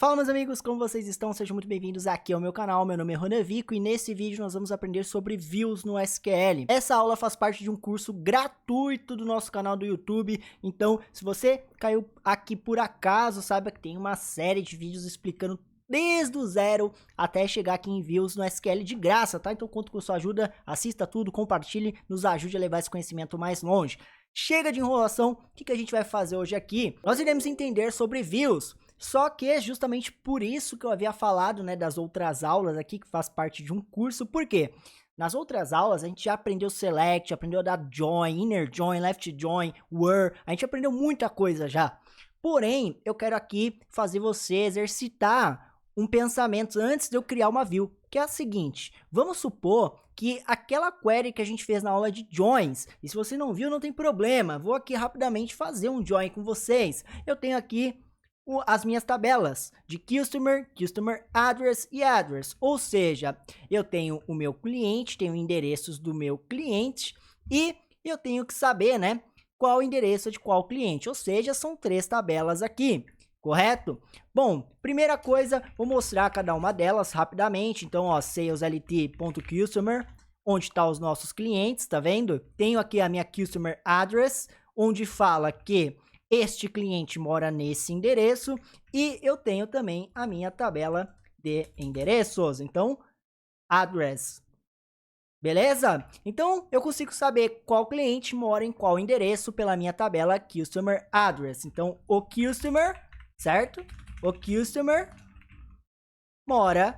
Fala meus amigos, como vocês estão? Sejam muito bem-vindos aqui ao meu canal, meu nome é Ronavico e nesse vídeo nós vamos aprender sobre views no SQL. Essa aula faz parte de um curso gratuito do nosso canal do YouTube, então se você caiu aqui por acaso, saiba que tem uma série de vídeos explicando desde o zero até chegar aqui em views no SQL de graça, tá? Então conto com sua ajuda, assista tudo, compartilhe, nos ajude a levar esse conhecimento mais longe. Chega de enrolação, o que a gente vai fazer hoje aqui? Nós iremos entender sobre views. Só que é justamente por isso que eu havia falado, né, das outras aulas aqui, que faz parte de um curso. Por quê? Nas outras aulas a gente já aprendeu select, aprendeu a dar join, inner join, left join, where, a gente aprendeu muita coisa já. Porém, eu quero aqui fazer você exercitar um pensamento antes de eu criar uma view, que é a seguinte: vamos supor que aquela query que a gente fez na aula de joins, e se você não viu, não tem problema, vou aqui rapidamente fazer um join com vocês. Eu tenho aqui as minhas tabelas de customer, customer address e address, ou seja, eu tenho o meu cliente, tenho endereços do meu cliente e eu tenho que saber, né, qual o endereço de qual cliente, ou seja, são 3 tabelas aqui, correto? Bom, primeira coisa, vou mostrar cada uma delas rapidamente. Então, ó, saleslt.customer, onde está os nossos clientes, tá vendo? Tenho aqui a minha customer address, onde fala que este cliente mora nesse endereço, e eu tenho também a minha tabela de endereços. Então, address. Beleza? Então, eu consigo saber qual cliente mora em qual endereço pela minha tabela customer address. Então, o customer, certo? O customer mora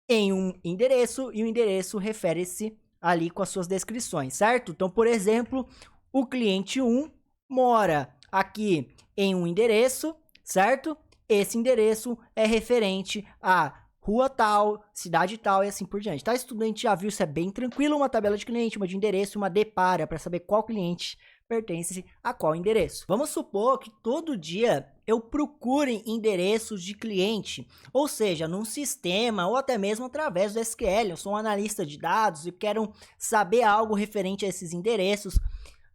em um endereço e o endereço refere-se ali com as suas descrições, certo? Então, por exemplo, o cliente 1 mora aqui em um endereço, certo? Esse endereço é referente a rua tal, cidade tal e assim por diante, tá? Estudante já viu, isso é bem tranquilo, uma tabela de cliente, uma de endereço, uma de para saber qual cliente pertence a qual endereço. Vamos supor que todo dia eu procure endereços de cliente, ou seja, num sistema ou até mesmo através do SQL. Eu sou um analista de dados e quero saber algo referente a esses endereços.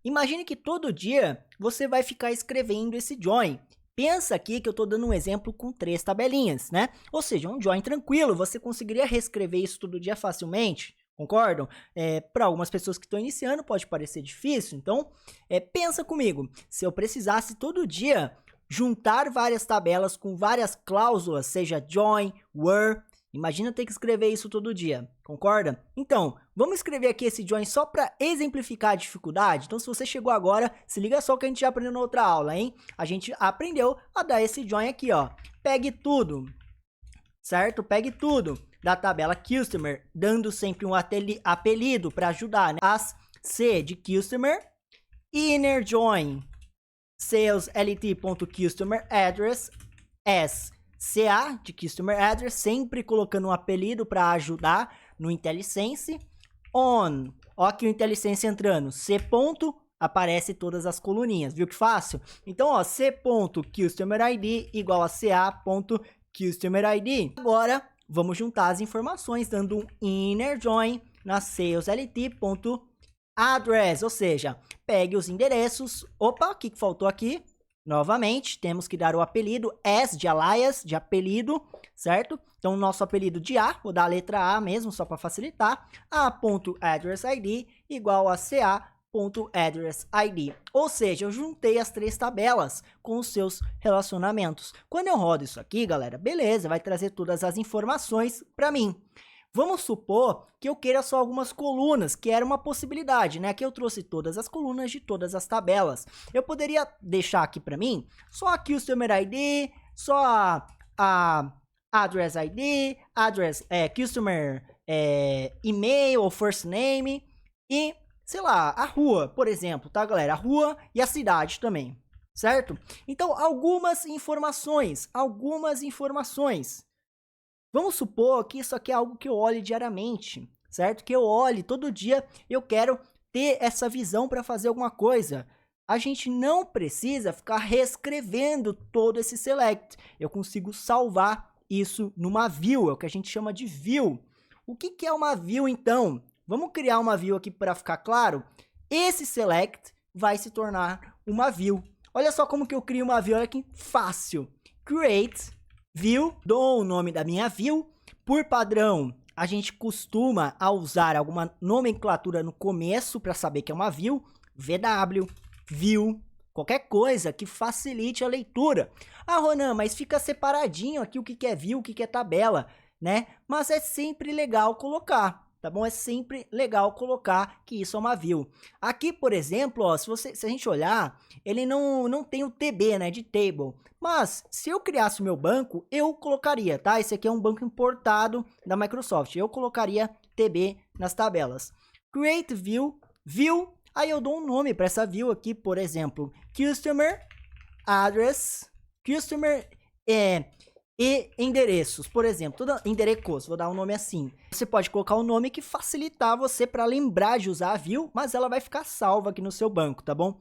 Imagine que todo dia você vai ficar escrevendo esse join. Pensa aqui que eu estou dando um exemplo com 3 tabelinhas, né? Ou seja, um join tranquilo, você conseguiria reescrever isso todo dia facilmente? Concordam? Para algumas pessoas que estão iniciando pode parecer difícil, então pensa comigo. Se eu precisasse todo dia juntar várias tabelas com várias cláusulas, seja join, where, imagina ter que escrever isso todo dia, concorda? Então, vamos escrever aqui esse join só para exemplificar a dificuldade. Então, se você chegou agora, se liga só que a gente já aprendeu na outra aula, hein? A gente aprendeu a dar esse join aqui, ó. Pegue tudo, certo? Pegue tudo da tabela customer, dando sempre um apelido para ajudar, né? As C de customer, inner join, saleslt.customer_address, S CA de Customer Address, sempre colocando um apelido para ajudar no IntelliSense. On, ó aqui o IntelliSense entrando, C ponto, aparece todas as coluninhas, viu que fácil? Então, ó, C.CustomerID igual a CA.CustomerID. Agora, vamos juntar as informações dando um inner join na saleslt.address, ou seja, pegue os endereços. Opa, o que faltou aqui? Novamente, temos que dar o apelido, S de alias, de apelido, certo? Então, o nosso apelido de A, vou dar a letra A mesmo, só para facilitar, A.addressID igual a CA.addressID. Ou seja, eu juntei as 3 tabelas com os seus relacionamentos. Quando eu rodo isso aqui, galera, beleza, vai trazer todas as informações para mim. Vamos supor que eu queira só algumas colunas, que era uma possibilidade, né? Aqui eu trouxe todas as colunas de todas as tabelas. Eu poderia deixar aqui para mim só a Customer ID, só a Address ID, Customer e-mail ou first name e, sei lá, a rua, por exemplo, tá, galera? A rua e a cidade também, certo? Então, algumas informações. Vamos supor que isso aqui é algo que eu olhe diariamente, certo? Que eu olhe todo dia, eu quero ter essa visão para fazer alguma coisa. A gente não precisa ficar reescrevendo todo esse select. Eu consigo salvar isso numa view, é o que a gente chama de view. O que é uma view, então? Vamos criar uma view aqui para ficar claro. Esse select vai se tornar uma view. Olha só como que eu crio uma view, olha que fácil. create view, dou o nome da minha view. Por padrão, a gente costuma a usar alguma nomenclatura no começo para saber que é uma view, VW, view, qualquer coisa que facilite a leitura. Ah, Ronan, mas fica separadinho aqui o que é view, o que é tabela, né? Mas é sempre legal colocar, tá bom? É sempre legal colocar que isso é uma view. Aqui, por exemplo, ó, se a gente olhar, ele não tem o TB, né, de table. Mas, se eu criasse o meu banco, eu colocaria, tá? Esse aqui é um banco importado da Microsoft. Eu colocaria TB nas tabelas. Create view, view. Aí eu dou um nome para essa view aqui, por exemplo, Customer Address, Customer e endereços, por exemplo, endereços, vou dar um nome assim. Você pode colocar um nome que facilitar você para lembrar de usar a view, mas ela vai ficar salva aqui no seu banco, tá bom?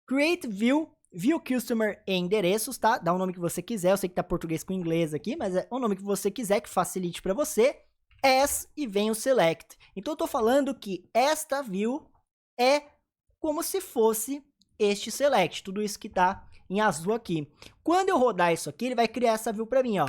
Create view, view customer e endereços, tá? Dá o nome que você quiser, eu sei que tá português com inglês aqui, mas é o nome que você quiser que facilite para você. As e vem o select. Então eu tô falando que esta view é como se fosse este select, tudo isso que tá em azul aqui. Quando eu rodar isso aqui, ele vai criar essa view para mim, ó.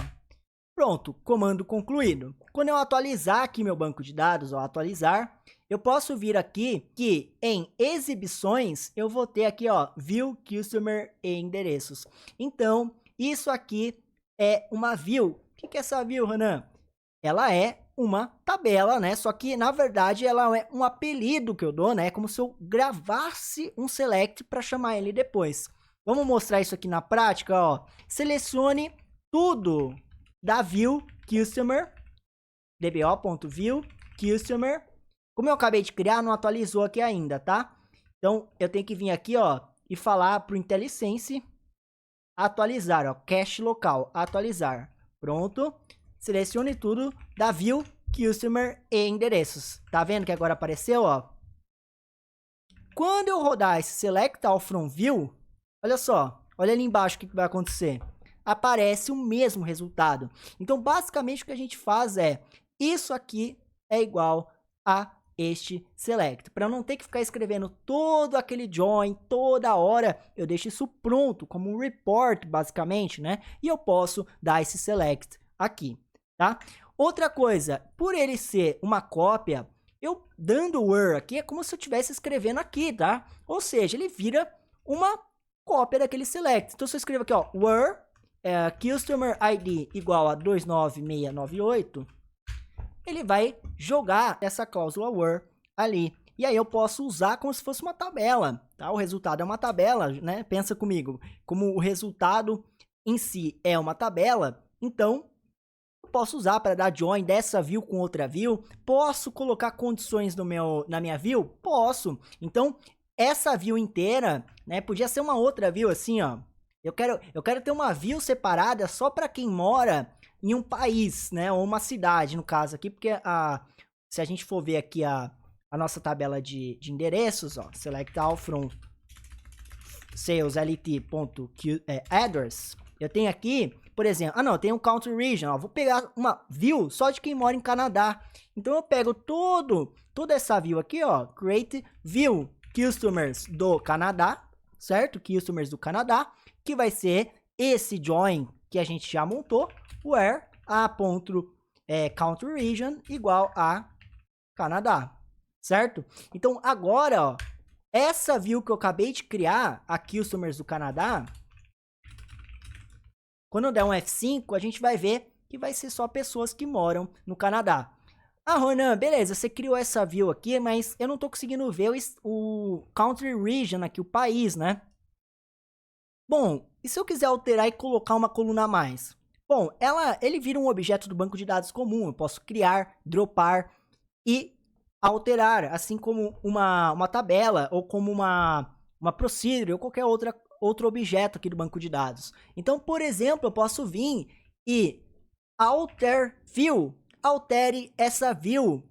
Pronto, comando concluído. Quando eu atualizar aqui meu banco de dados, ó, atualizar, eu posso vir aqui que em exibições eu vou ter aqui, ó, view, customer e endereços. Então, isso aqui é uma view. O que é essa view, Renan? Ela é uma tabela, né? Só que, na verdade, ela é um apelido que eu dou, né? É como se eu gravasse um select para chamar ele depois. Vamos mostrar isso aqui na prática, ó. Selecione tudo da view customer, dbo.view customer. Como eu acabei de criar, não atualizou aqui ainda, tá? Então, eu tenho que vir aqui, ó, e falar pro IntelliSense atualizar, ó, cache local, atualizar. Pronto. Selecione tudo da view, customer e endereços. Tá vendo que agora apareceu, ó? Quando eu rodar esse select all from view, olha só, olha ali embaixo o que vai acontecer. Aparece o mesmo resultado. Então, basicamente, o que a gente faz é, isso aqui é igual a este select. Para eu não ter que ficar escrevendo todo aquele join toda hora, eu deixo isso pronto, como um report, basicamente, né? E eu posso dar esse select aqui. Tá? Outra coisa, por ele ser uma cópia, eu dando o where aqui é como se eu estivesse escrevendo aqui, tá? Ou seja, ele vira uma cópia daquele select. Então, se eu escrevo aqui, ó, where customer ID igual a 29698, ele vai jogar essa cláusula where ali. E aí eu posso usar como se fosse uma tabela, tá? O resultado é uma tabela, né? Pensa comigo, como o resultado em si é uma tabela, então posso usar para dar join dessa view com outra view. Posso colocar condições na minha view? Posso. Então, essa view inteira, né, podia ser uma outra view assim, ó. Eu quero ter uma view separada só para quem mora em um país, né, ou uma cidade, no caso aqui, porque se a gente for ver aqui a nossa tabela de endereços, ó, select all from sales lt.address, eu tenho aqui, por exemplo, eu tenho um country region, ó, vou pegar uma view só de quem mora em Canadá. Então eu pego toda essa view aqui, ó, create view customers do Canadá, certo? Customers do Canadá, que vai ser esse join que a gente já montou, where country region igual a Canadá, certo? Então agora, ó, essa view que eu acabei de criar, a customers do Canadá, quando eu der um F5, a gente vai ver que vai ser só pessoas que moram no Canadá. Ah, Ronan, beleza, você criou essa view aqui, mas eu não tô conseguindo ver o country region aqui, o país, né? Bom, e se eu quiser alterar e colocar uma coluna a mais? Bom, ele vira um objeto do banco de dados comum. Eu posso criar, dropar e alterar, assim como uma tabela ou como uma procedure ou qualquer outro objeto aqui do banco de dados. Então, por exemplo, eu posso vir e alter view, altere essa view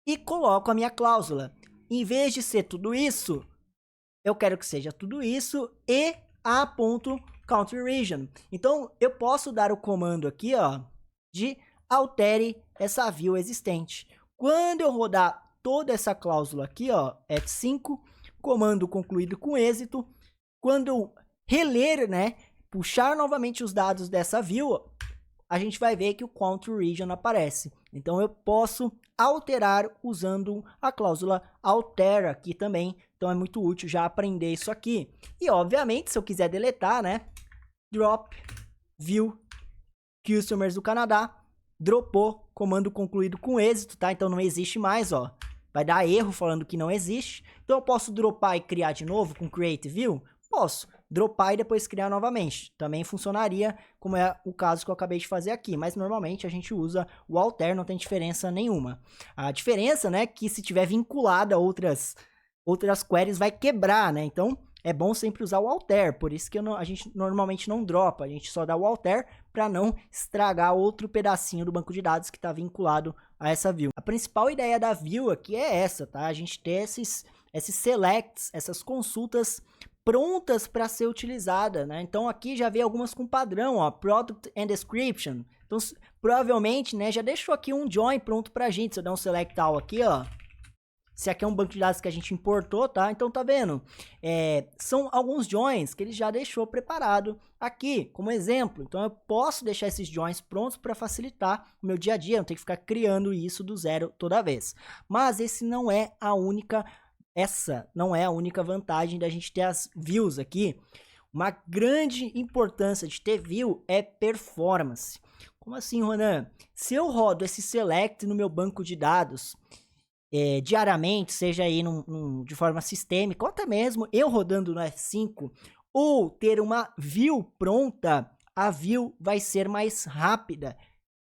e coloco a minha cláusula. Em vez de ser tudo isso, eu quero que seja tudo isso e a.country region. Então, eu posso dar o comando aqui, ó, de altere essa view existente. Quando eu rodar toda essa cláusula aqui, ó, F5, comando concluído com êxito, quando eu reler, né, puxar novamente os dados dessa view, a gente vai ver que o country region aparece. Então eu posso alterar usando a cláusula alter aqui também. Então é muito útil já aprender isso aqui. E obviamente, se eu quiser deletar, né? Drop view customers do Canadá. Dropou, comando concluído com êxito, tá? Então não existe mais, ó. Vai dar erro falando que não existe. Então eu posso dropar e criar de novo com create view? Posso. Dropar e depois criar novamente. Também funcionaria, como é o caso que eu acabei de fazer aqui. Mas normalmente a gente usa o alter, não tem diferença nenhuma. A diferença, né, é que se tiver vinculada a outras queries vai quebrar, né? Então é bom sempre usar o alter. Por isso que a gente normalmente não dropa. A gente só dá o alter para não estragar outro pedacinho do banco de dados que está vinculado a essa view. A principal ideia da view aqui é essa, tá? A gente ter esses selects, essas consultas prontas para ser utilizada, né? Então aqui já veio algumas com padrão, ó, product and description. Então provavelmente, né, já deixou aqui um join pronto pra gente. Se eu der um select all aqui, ó, se aqui é um banco de dados que a gente importou, tá? Então tá vendo? São alguns joins que ele já deixou preparado aqui, como exemplo. Então eu posso deixar esses joins prontos para facilitar o meu dia a dia, não ter que ficar criando isso do zero toda vez. Mas essa não é a única vantagem da gente ter as views aqui. Uma grande importância de ter view é performance. Como assim, Ronan? Se eu rodo esse select no meu banco de dados diariamente, seja aí de forma sistêmica, ou até mesmo eu rodando no F5, ou ter uma view pronta, a view vai ser mais rápida.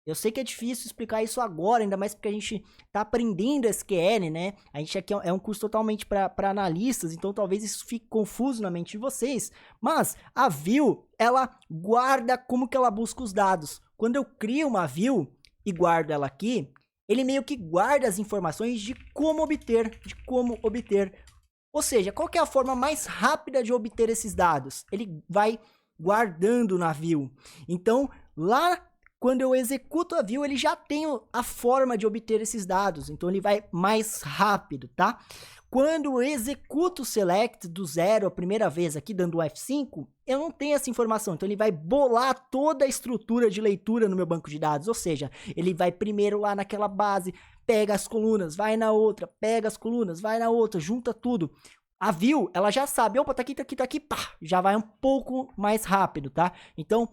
Eu sei que é difícil explicar isso agora, ainda mais porque a gente tá aprendendo SQL, né? A gente aqui é um curso totalmente para analistas, então talvez isso fique confuso na mente de vocês. Mas a view, ela guarda como que ela busca os dados. Quando eu crio uma view e guardo ela aqui, ele meio que guarda as informações de como obter. Ou seja, qual que é a forma mais rápida de obter esses dados? Ele vai guardando na view. Então, lá quando eu executo a view, ele já tem a forma de obter esses dados. Então, ele vai mais rápido, tá? Quando eu executo o select do zero a primeira vez aqui, dando o F5, eu não tenho essa informação. Então, ele vai bolar toda a estrutura de leitura no meu banco de dados. Ou seja, ele vai primeiro lá naquela base, pega as colunas, vai na outra, pega as colunas, vai na outra, junta tudo. A view, ela já sabe, opa, tá aqui, pá, já vai um pouco mais rápido, tá? Então,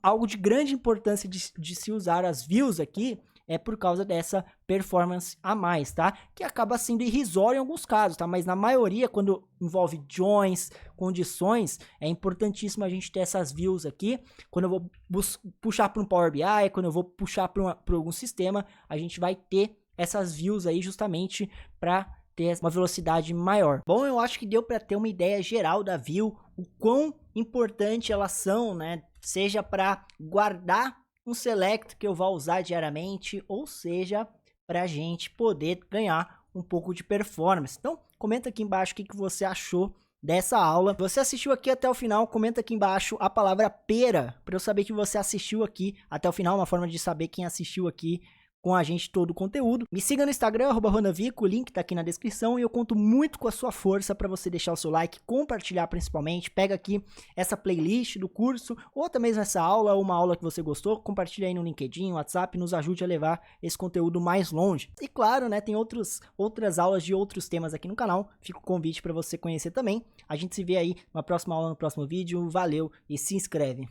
algo de grande importância de se usar as views aqui é por causa dessa performance a mais, tá? Que acaba sendo irrisório em alguns casos, tá? Mas na maioria, quando envolve joins, condições, é importantíssimo a gente ter essas views aqui. Quando eu vou puxar para um Power BI, quando eu vou puxar para algum sistema, a gente vai ter essas views aí justamente para ter uma velocidade maior. Bom, eu acho que deu para ter uma ideia geral da view, o quão importante elas são, né? Seja para guardar um select que eu vou usar diariamente, ou seja, para a gente poder ganhar um pouco de performance. Então, comenta aqui embaixo o que você achou dessa aula. Se você assistiu aqui até o final, comenta aqui embaixo a palavra pera, para eu saber que você assistiu aqui até o final, uma forma de saber quem assistiu aqui com a gente todo o conteúdo. Me siga no Instagram, @ronavico, o link tá aqui na descrição, e eu conto muito com a sua força para você deixar o seu like, compartilhar principalmente, pega aqui essa playlist do curso, ou até mesmo essa aula, ou uma aula que você gostou, compartilha aí no LinkedIn, no WhatsApp, nos ajude a levar esse conteúdo mais longe. E claro, né, tem outras aulas de outros temas aqui no canal, fica o convite para você conhecer também. A gente se vê aí na próxima aula, no próximo vídeo, valeu e se inscreve.